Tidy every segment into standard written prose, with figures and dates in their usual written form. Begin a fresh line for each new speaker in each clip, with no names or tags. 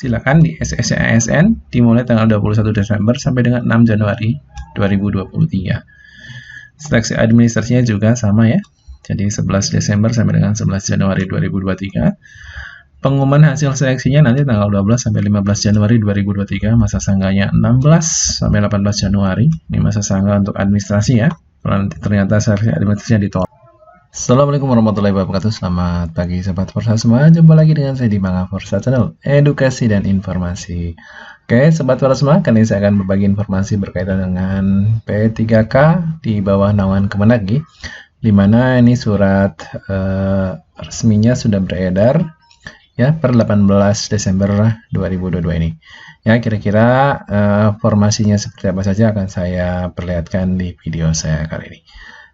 silakan di SSC ASN dimulai tanggal 21 Desember sampai dengan 6 Januari 2023. Seleksi administrasinya juga sama ya. Jadi 11 Desember sampai dengan 11 Januari 2023. Pengumuman hasil seleksinya nanti tanggal 12 sampai 15 Januari 2023, masa sanggahnya 16 sampai 18 Januari. Ini masa sanggah untuk administrasi ya. Kalau nanti ternyata seleksi administrasinya ditolak. Assalamualaikum warahmatullahi wabarakatuh. Selamat pagi sahabat Forsa semua. Jumpa lagi dengan saya di Mangga Forsa Channel, edukasi dan informasi. Oke, sahabat Forsa semua, kali ini saya akan berbagi informasi berkaitan dengan P3K di bawah naungan Kemenag, di mana ini surat resminya sudah beredar ya per 18 Desember 2022 ini. Ya, kira-kira formasinya seperti apa saja akan saya perlihatkan di video saya kali ini.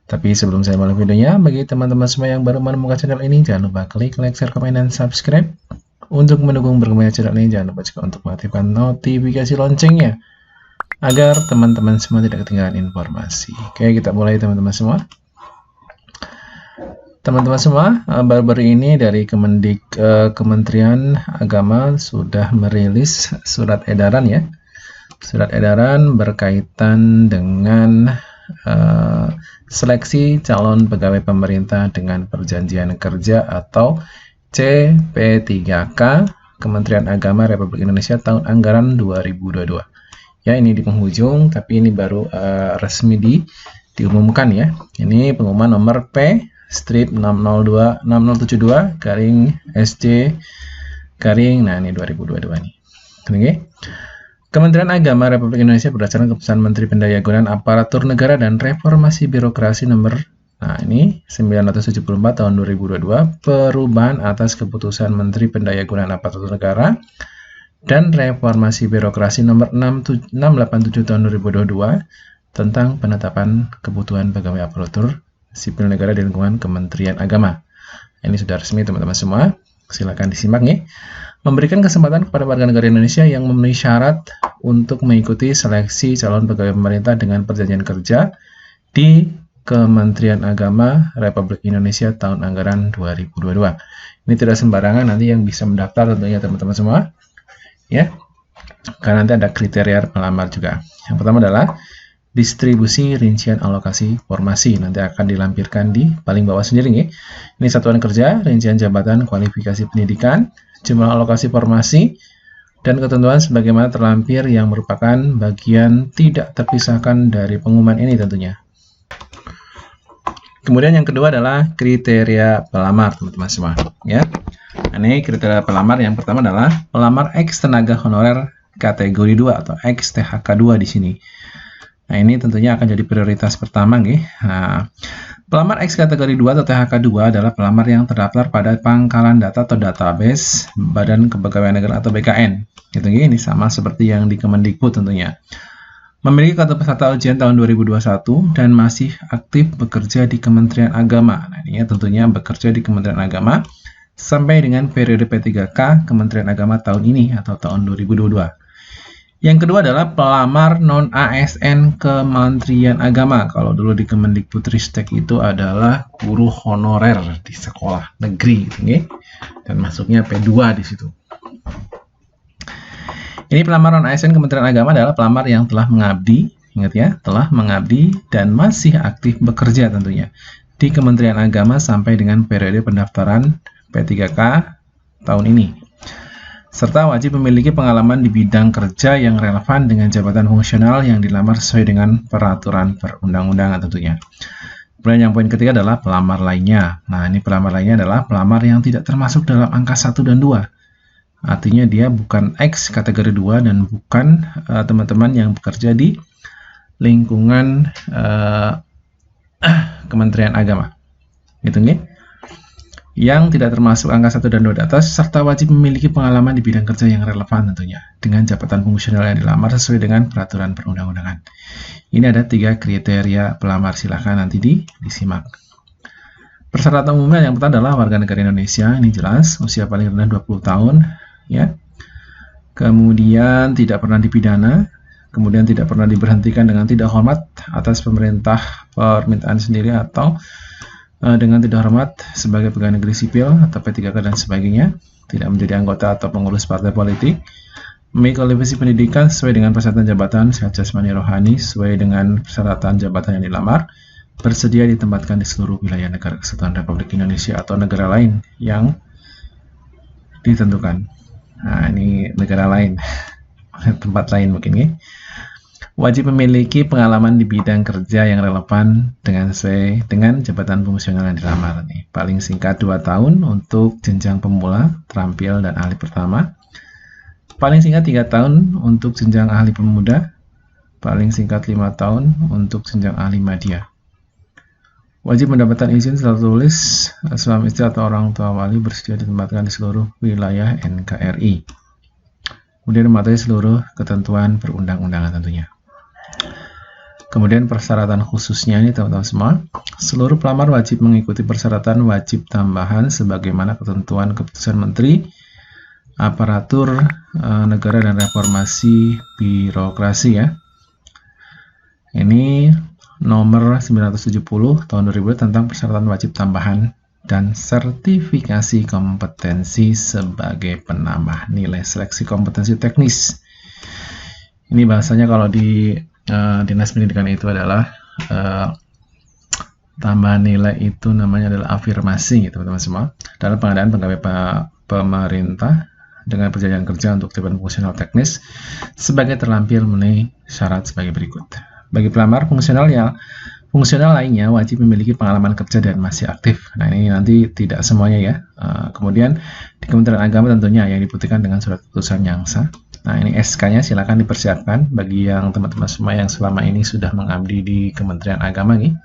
Tapi sebelum saya mulai videonya, bagi teman-teman semua yang baru menemukan channel ini, jangan lupa klik like, share, komen, dan subscribe. Untuk mendukung berkembangnya channel ini, jangan lupa juga untuk mengaktifkan notifikasi loncengnya, agar teman-teman semua tidak ketinggalan informasi. Oke, kita mulai teman-teman semua. Teman-teman semua, baru-baru ini dari Kementerian Agama sudah merilis surat edaran ya. Surat edaran berkaitan dengan seleksi calon pegawai pemerintah dengan perjanjian kerja atau CP3K Kementerian Agama Republik Indonesia tahun anggaran 2022. Ya, ini di penghujung, tapi ini baru resmi diumumkan ya. Ini pengumuman nomor P/6072 garing SC garing, nah ini 2022 nih. Oke. Kementerian Agama Republik Indonesia berdasarkan keputusan Menteri Pendayagunaan Aparatur Negara dan Reformasi Birokrasi nomor 974 tahun 2022, perubahan atas keputusan Menteri Pendayagunaan Aparatur Negara dan Reformasi Birokrasi nomor 687 tahun 2022 tentang penetapan kebutuhan pegawai aparatur sipil negara di lingkungan Kementerian Agama. Ini sudah resmi teman-teman semua. Silakan disimak ya. Memberikan kesempatan kepada warga negara Indonesia yang memenuhi syarat untuk mengikuti seleksi calon pegawai pemerintah dengan perjanjian kerja di Kementerian Agama Republik Indonesia tahun anggaran 2022. Ini tidak sembarangan nanti yang bisa mendaftar tentunya teman-teman semua. Ya. Karena nanti ada kriteria pelamar juga. Yang pertama adalah distribusi rincian alokasi formasi, nanti akan dilampirkan di paling bawah sendiri nih. Ini satuan kerja, rincian jabatan, kualifikasi pendidikan, jumlah alokasi formasi, dan ketentuan sebagaimana terlampir yang merupakan bagian tidak terpisahkan dari pengumuman ini tentunya. Kemudian yang kedua adalah kriteria pelamar teman-teman semua ya. Ini kriteria pelamar yang pertama adalah pelamar ex tenaga honorer kategori 2 atau ex THK 2 di sini. Nah, ini tentunya akan jadi prioritas pertama nih. Nah, pelamar X kategori 2 atau THK 2 adalah pelamar yang terdaftar pada pangkalan data atau database Badan Kepegawaian Negara atau BKN. Gitu, ini sama seperti yang di Kemendikbud tentunya. Memiliki kartu peserta ujian tahun 2021 dan masih aktif bekerja di Kementerian Agama. Nah, ini tentunya bekerja di Kementerian Agama sampai dengan periode P3K Kementerian Agama tahun ini atau tahun 2022. Yang kedua adalah pelamar non-ASN Kementerian Agama. Kalau dulu di Kemendikbudristek itu adalah guru honorer di sekolah negeri, gitu, dan masuknya P2 di situ. Ini pelamar non-ASN Kementerian Agama adalah pelamar yang telah mengabdi, ingat ya, telah mengabdi dan masih aktif bekerja tentunya di Kementerian Agama sampai dengan periode pendaftaran P3K tahun ini. Serta wajib memiliki pengalaman di bidang kerja yang relevan dengan jabatan fungsional yang dilamar sesuai dengan peraturan perundang-undangan tentunya. Kemudian yang poin ketiga adalah pelamar lainnya. Nah, ini pelamar lainnya adalah pelamar yang tidak termasuk dalam angka 1 dan 2. Artinya dia bukan X kategori 2 dan bukan teman-teman yang bekerja di lingkungan Kementerian Agama. Gitu nih. Yang tidak termasuk angka 1 dan 2 di atas, serta wajib memiliki pengalaman di bidang kerja yang relevan tentunya, dengan jabatan fungsional yang dilamar sesuai dengan peraturan perundang-undangan. Ini ada 3 kriteria pelamar, silahkan nanti disimak. Persyaratan umumnya yang pertama adalah warga negara Indonesia, ini jelas, usia paling rendah 20 tahun, ya. Kemudian tidak pernah dipidana, kemudian tidak pernah diberhentikan dengan tidak hormat atas permintaan sendiri atau dengan tidak hormat sebagai pegawai negeri sipil atau P3K dan sebagainya. tidak menjadi anggota atau pengurus partai politik, memiliki kualifikasi pendidikan sesuai dengan persyaratan jabatan, sehat jasmani rohani sesuai dengan persyaratan jabatan yang dilamar, bersedia ditempatkan di seluruh wilayah negara kesatuan Republik Indonesia atau negara lain yang ditentukan. Nah, ini negara lain, tempat lain mungkin ya. Wajib memiliki pengalaman di bidang kerja yang relevan sesuai dengan jabatan fungsional yang dilamar. Nih. Paling singkat 2 tahun untuk jenjang pemula, terampil, dan ahli pertama. Paling singkat 3 tahun untuk jenjang ahli pemuda. Paling singkat 5 tahun untuk jenjang ahli madya. Wajib mendapatkan izin secara tulis suami istri atau orang tua wali bersedia ditempatkan di seluruh wilayah NKRI. Kemudian mematuhi seluruh ketentuan perundang-undangan tentunya. Kemudian persyaratan khususnya ini teman-teman semua, seluruh pelamar wajib mengikuti persyaratan wajib tambahan sebagaimana ketentuan keputusan Menteri Aparatur Negara dan Reformasi Birokrasi ya. Ini nomor 970 tahun 2000 tentang persyaratan wajib tambahan dan sertifikasi kompetensi sebagai penambah nilai seleksi kompetensi teknis. Ini bahasanya kalau di Dinas Pendidikan itu adalah tambahan nilai itu namanya adalah afirmasi gitu teman-teman semua. Dalam pengadaan pegawai pemerintah dengan perjanjian kerja untuk jabatan fungsional teknis sebagai terlampir memenuhi syarat sebagai berikut. Bagi pelamar fungsional lainnya wajib memiliki pengalaman kerja dan masih aktif. Nah ini nanti tidak semuanya ya. Kemudian di Kementerian Agama tentunya yang dibutuhkan dengan surat keputusan yang sah. Nah ini SK-nya silakan dipersiapkan bagi yang teman-teman semua yang selama ini sudah mengabdi di Kementerian Agama nih.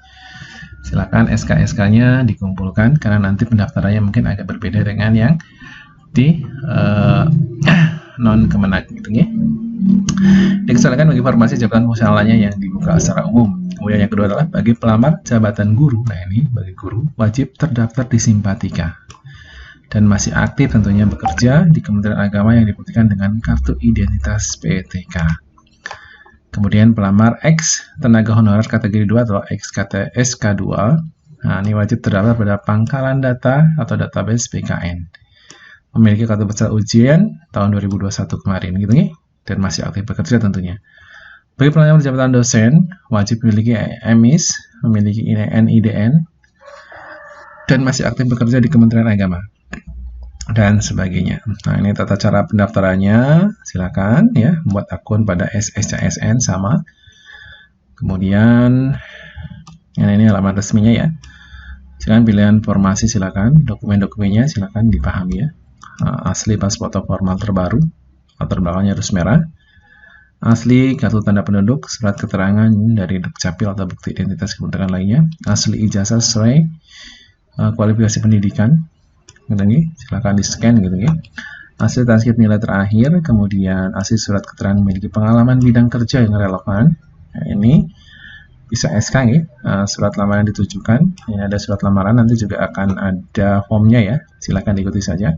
Silakan SK-SK-nya dikumpulkan karena nanti pendaftarannya mungkin agak berbeda dengan yang di non Kemenag gitu ya. Dikecualikan bagi formasi jabatan fungsional lainnya yang dibuka secara umum. Kemudian yang kedua adalah bagi pelamar jabatan guru. Nah ini bagi guru wajib terdaftar di Simpatika dan masih aktif tentunya bekerja di Kementerian Agama yang dibuktikan dengan kartu identitas PTK. Kemudian pelamar X tenaga honorer kategori 2 atau SK2. Nah ini wajib terdaftar pada pangkalan data atau database BKN. Memiliki kartu peserta ujian tahun 2021 kemarin gitu nih. Dan masih aktif bekerja tentunya. Bagi pelamar jabatan dosen, wajib memiliki MIS, memiliki NIDN, dan masih aktif bekerja di Kementerian Agama, dan sebagainya. Nah, ini tata cara pendaftarannya, silakan ya, buat akun pada SSCSN sama. Kemudian, ini halaman resminya ya. Silakan pilihan formasi silakan, dokumen-dokumennya silakan dipahami ya. Asli pas foto formal terbaru. Latar belakangnya harus merah, asli kartu tanda penduduk, surat keterangan dari Dukcapil atau bukti identitas kepentingan lainnya, asli ijazah sesuai kualifikasi pendidikan, gitu nih, silakan di scan gitu ya. Asli transkrip nilai terakhir, kemudian asli surat keterangan memiliki pengalaman bidang kerja yang relevan. Nah, ini bisa SK ya, surat lamaran ditujukan. Ini ada surat lamaran, nanti juga akan ada formnya ya, silakan diikuti saja.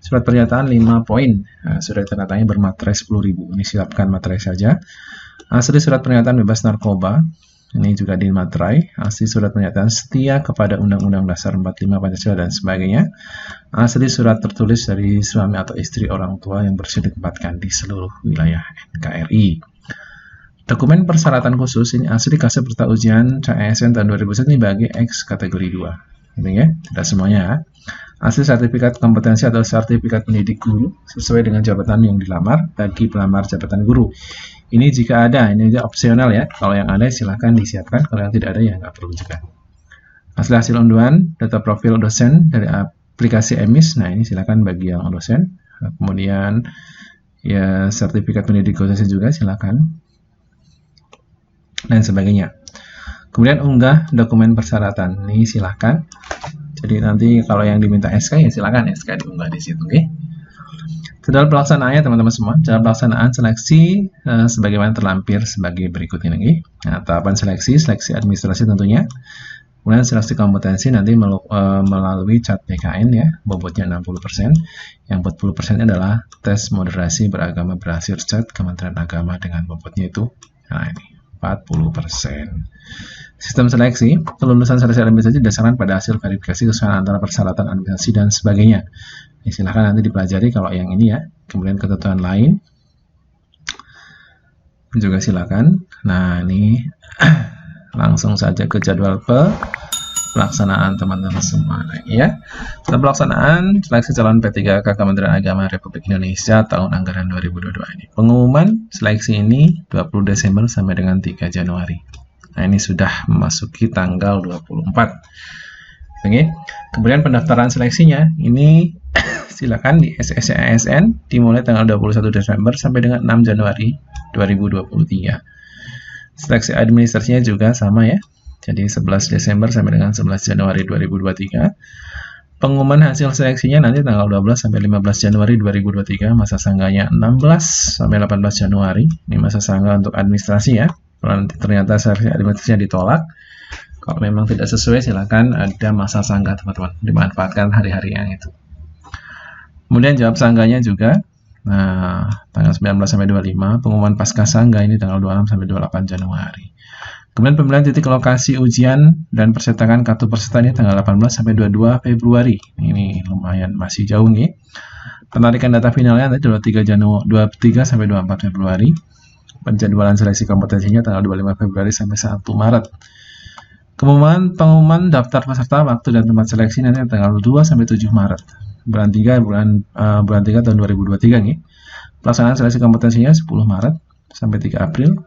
Surat pernyataan 5 poin, surat tanda-tanya bermaterai 10.000, ini siapkan materai saja. Asli surat pernyataan bebas narkoba, ini juga dimaterai. Asli surat pernyataan setia kepada Undang-Undang Dasar 45 Pancasila dan sebagainya. Asli surat tertulis dari suami atau istri orang tua yang bersedia ditempatkan di seluruh wilayah NKRI. Dokumen persyaratan khusus, ini asli kasih peserta ujian CASN tahun 2001 ini bagi X kategori 2. Gitu ya, tidak semuanya. Asli sertifikat kompetensi atau sertifikat pendidik guru sesuai dengan jabatan yang dilamar bagi pelamar jabatan guru. Ini jika ada, ini opsional ya. Kalau yang ada silahkan disiapkan, kalau yang tidak ada ya nggak perlu juga. Asli hasil unduhan, data profil dosen dari aplikasi EMIS, nah ini silahkan bagi yang dosen. Kemudian ya sertifikat pendidik dosen juga silahkan. Dan sebagainya. Kemudian unggah dokumen persyaratan, ini silahkan. Jadi nanti kalau yang diminta SK ya silakan SK diunggah di situ, oke? Dalam pelaksanaannya teman-teman semua, dalam pelaksanaan seleksi sebagaimana terlampir sebagai berikut ini. Nah, tahapan seleksi administrasi tentunya. Kemudian seleksi kompetensi nanti melalui cat PKN ya, bobotnya 60%. Yang 40% adalah tes moderasi beragama berhasil cat Kementerian Agama dengan bobotnya itu, nah ini 40%. Sistem seleksi, kelulusan seleksi administrasi didasarkan pada hasil verifikasi kesesuaian antara persyaratan administrasi dan sebagainya. Ya, silahkan nanti dipelajari kalau yang ini ya. Kemudian ketentuan lain juga silakan. Nah, ini langsung saja ke jadwal pelaksanaan teman-teman semua ya. Setelah pelaksanaan seleksi calon P3K Kementerian Agama Republik Indonesia tahun anggaran 2022 ini. Pengumuman seleksi ini 20 Desember sampai dengan 3 Januari. Nah, ini sudah memasuki tanggal 24. Oke. Kemudian pendaftaran seleksinya ini silakan di SSCASN dimulai tanggal 21 Desember sampai dengan 6 Januari 2023. Seleksi administrasinya juga sama ya. Jadi 11 Desember sampai dengan 11 Januari 2023. Pengumuman hasil seleksinya nanti tanggal 12 sampai 15 Januari 2023. Masa sanggahnya 16 sampai 18 Januari. Ini masa sanggah untuk administrasi ya. Kalau nanti ternyata seleksi administrasinya ditolak, kalau memang tidak sesuai silakan ada masa sanggah teman-teman, dimanfaatkan hari-hari yang itu. Kemudian jawab sanggahnya juga. Nah, tanggal 19 sampai 25, pengumuman pasca sanggah ini tanggal 26 sampai 28 Januari. Kemudian pemilihan titik lokasi ujian dan persetakan kartu peserta ini tanggal 18 sampai 22 Februari. Ini lumayan masih jauh nih. Penarikan data finalnya nanti 23 sampai 24 Februari. Penjadwalan seleksi kompetensinya tanggal 25 Februari sampai 1 Maret. Pengumuman daftar peserta waktu dan tempat seleksi nanti tanggal 2 sampai 7 Maret. Bulan 3 tahun 2023 nih. Pelaksanaan seleksi kompetensinya 10 Maret sampai 3 April.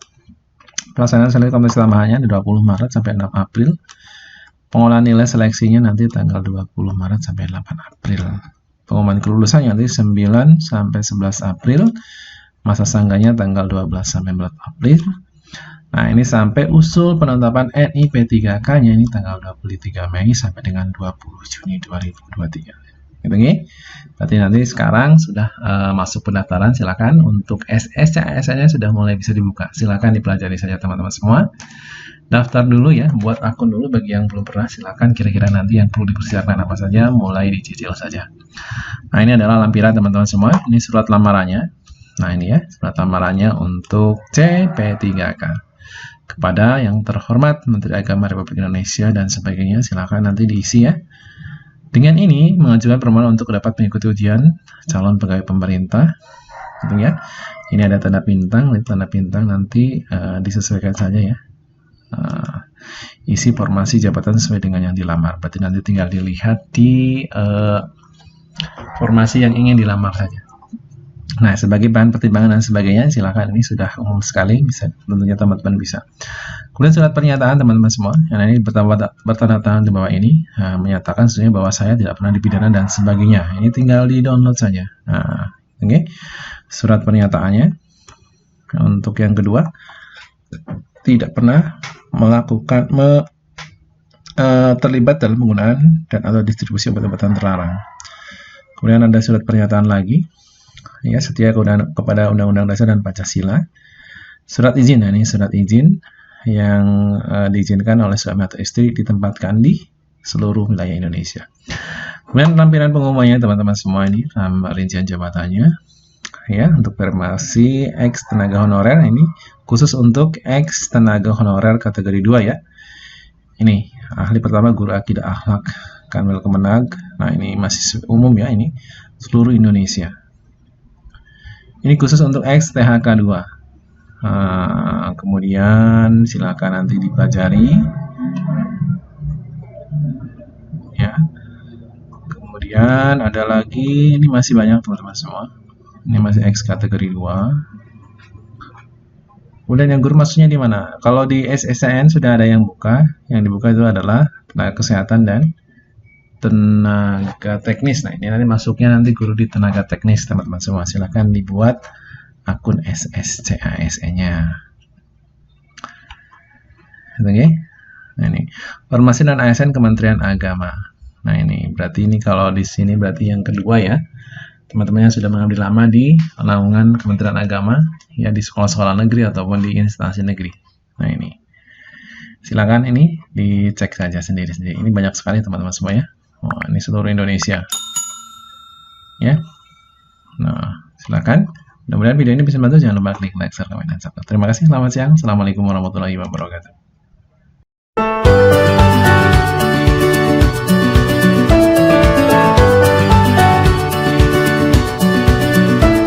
Pelaksanaan seleksi kompetensi tambahannya di 20 Maret sampai 6 April. Pengolahan nilai seleksinya nanti tanggal 20 Maret sampai 8 April. Pengumuman kelulusannya nanti 9 sampai 11 April. Masa sanggahnya tanggal 12 sampai 14 April. Nah, ini sampai usul penetapan NI P3K-nya ini tanggal 23 Mei sampai dengan 20 Juni 2023. Gitu nih. Berarti nanti sekarang sudah masuk pendaftaran, silakan untuk SSCASN-nya sudah mulai bisa dibuka. Silakan dipelajari saja teman-teman semua. Daftar dulu ya, buat akun dulu bagi yang belum pernah, silakan kira-kira nanti yang perlu dipersiapkan apa saja, mulai dicicil saja. Nah, ini adalah lampiran teman-teman semua, ini surat lamarannya. Nah, ini ya, surat lamarannya untuk CP3K. Kepada yang terhormat Menteri Agama Republik Indonesia dan sebagainya, silakan nanti diisi ya. Dengan ini mengajukan permohonan untuk dapat mengikuti ujian calon pegawai pemerintah, gitu ya. Ini ada tanda bintang nanti disesuaikan saja ya. Isi formasi jabatan sesuai dengan yang dilamar. Berarti nanti tinggal dilihat di formasi yang ingin dilamar saja. Nah, sebagai bahan pertimbangan dan sebagainya, silakan, ini sudah umum sekali, bisa tentunya teman-teman bisa. Kemudian surat pernyataan teman-teman semua, yang ini bertanda tangan di bawah ini, menyatakan sebenarnya bahwa saya tidak pernah dipidana dan sebagainya. Ini tinggal di-download saja. Nah, oke. Surat pernyataannya. Untuk yang kedua, tidak pernah melakukan terlibat dalam penggunaan dan atau distribusi obat-obatan terlarang. Kemudian ada surat pernyataan lagi. Ya, setia kepada Undang-Undang Dasar dan Pancasila. Surat izin, nah ini surat izin yang diizinkan oleh suami atau istri ditempatkan di seluruh wilayah Indonesia. Kemudian lampiran pengumumannya teman-teman semua, ini rincian jabatannya. Ya, untuk formasi X tenaga honorer ini khusus untuk X tenaga honorer kategori 2 ya. Ini ahli pertama guru akidah akhlak Kanwil Kemenag. Nah, ini masih umum ya, ini seluruh Indonesia. Ini khusus untuk X THK 2. Kemudian silakan nanti dipelajari. Ya. Kemudian ada lagi, ini masih banyak teman-teman semua. Ini masih X kategori 2. Kemudian yang guru maksudnya di mana? Kalau di SSCN sudah ada yang buka. Yang dibuka itu adalah tenaga kesehatan dan tenaga teknis. Nah, ini nanti masuknya nanti guru di tenaga teknis teman-teman semua. Silakan dibuat akun SSCASN-nya. Oke. Nah, ini formasi dan ASN Kementerian Agama. Nah, ini berarti ini kalau di sini berarti yang kedua ya. Teman-teman yang sudah mengambil lama di naungan Kementerian Agama ya, di sekolah-sekolah negeri ataupun di instansi negeri. Nah, ini. Silakan ini dicek saja sendiri-sendiri. Ini banyak sekali teman-teman semua ya. Oh, ini seluruh Indonesia. Ya. Nah, silakan. Mudah-mudahan video ini bisa membantu. Jangan lupa klik like, share, komen, dan subscribe. Terima kasih. Selamat siang. Assalamualaikum warahmatullahi wabarakatuh.